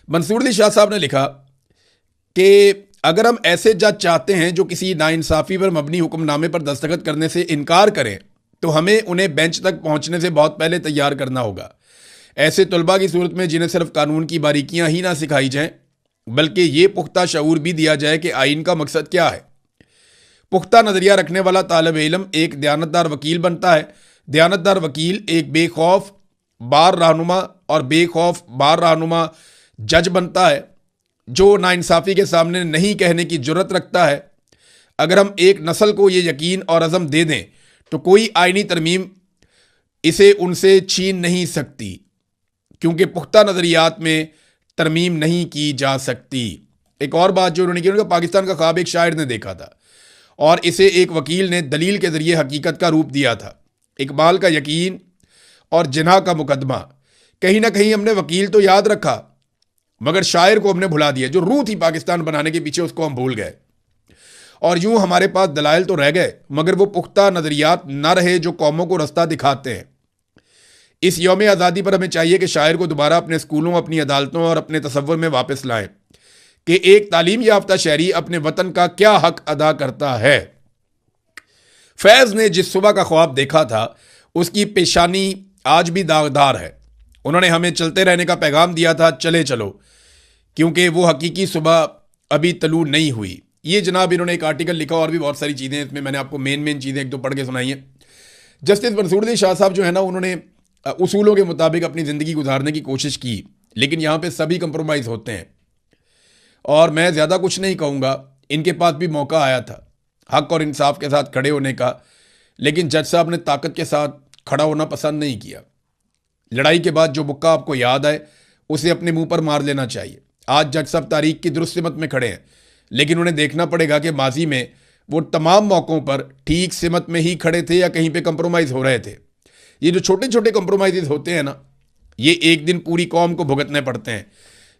منصور علی شاہ صاحب نے لکھا کہ اگر ہم ایسے جج چاہتے ہیں جو کسی ناانصافی پر مبنی حکم نامے پر دستخط کرنے سے انکار کریں تو ہمیں انہیں بینچ تک پہنچنے سے بہت پہلے تیار کرنا ہوگا. ایسے طلباء کی صورت میں جنہیں صرف قانون کی باریکیاں ہی نہ سکھائی جائیں بلکہ یہ پختہ شعور بھی دیا جائے کہ آئین کا مقصد کیا ہے. پختہ نظریہ رکھنے والا طالب علم ایک دیانتدار وکیل بنتا ہے. دیانتدار وکیل ایک بے خوف بار رہنما اور بے خوف بار رہنما جج بنتا ہے جو ناانصافی کے سامنے نہیں کہنے کی جرت رکھتا ہے. اگر ہم ایک نسل کو یہ یقین اور عزم دے دیں تو کوئی آئینی ترمیم اسے ان سے چھین نہیں سکتی کیونکہ پختہ نظریات میں ترمیم نہیں کی جا سکتی. ایک اور بات جو انہوں نے کی کہ پاکستان کا خواب ایک شاعر نے دیکھا تھا اور اسے ایک وکیل نے دلیل کے ذریعے حقیقت کا روپ دیا تھا. اقبال کا یقین اور جناح کا مقدمہ. کہیں نہ کہیں ہم نے وکیل تو یاد رکھا مگر شاعر کو ہم نے بھلا دیا. جو روح تھی پاکستان بنانے کے پیچھے اس کو ہم بھول گئے اور یوں ہمارے پاس دلائل تو رہ گئے مگر وہ پختہ نظریات نہ رہے جو قوموں کو رستہ دکھاتے ہیں. اس یوم آزادی پر ہمیں چاہیے کہ شاعر کو دوبارہ اپنے اسکولوں اپنی عدالتوں اور اپنے تصور میں واپس لائیں کہ ایک تعلیم یافتہ شہری اپنے وطن کا کیا حق ادا کرتا ہے. فیض نے جس صبح کا خواب دیکھا تھا اس کی پیشانی آج بھی داغدار ہے. انہوں نے ہمیں چلتے رہنے کا پیغام دیا تھا چلے چلو کیونکہ وہ حقیقی صبح ابھی طلوع نہیں ہوئی. یہ جناب انہوں نے ایک آرٹیکل لکھا اور بھی بہت ساری چیزیں اس میں نے آپ کو مین چیزیں ایک دو پڑھ کے سنائی ہیں. جسٹس منصور علی شاہ صاحب جو ہے نا انہوں نے اصولوں کے مطابق اپنی زندگی گزارنے کی کوشش کی لیکن یہاں پہ سبھی کمپرومائز ہوتے ہیں اور میں زیادہ کچھ نہیں کہوں گا. ان کے پاس بھی موقع آیا تھا حق اور انصاف کے ساتھ کھڑے ہونے کا لیکن جج صاحب نے طاقت کے ساتھ کھڑا ہونا پسند نہیں کیا. لڑائی کے بعد جو مکہ آپ کو یاد آئے اسے اپنے منہ پر مار لینا چاہیے. آج جج صاحب تاریخ کی درست سمت میں کھڑے ہیں لیکن انہیں دیکھنا پڑے گا کہ ماضی میں وہ تمام موقعوں پر ٹھیک سمت میں ہی کھڑے تھے یا کہیں پہ کمپرومائز ہو رہے تھے. یہ جو چھوٹے چھوٹے کمپرومائز ہوتے ہیں نا یہ ایک دن پوری قوم کو بھگتنے پڑتے ہیں.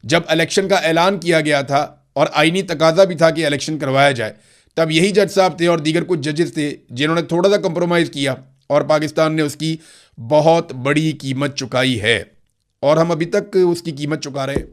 جب الیکشن کا اعلان کیا گیا تھا اور آئینی تقاضا بھی تھا کہ الیکشن کروایا جائے تب یہی جج صاحب تھے اور دیگر کچھ ججز تھے جنہوں نے تھوڑا سا کمپرومائز کیا اور پاکستان نے اس کی بہت بڑی قیمت چکائی ہے اور ہم ابھی تک اس کی قیمت چکا رہے ہیں.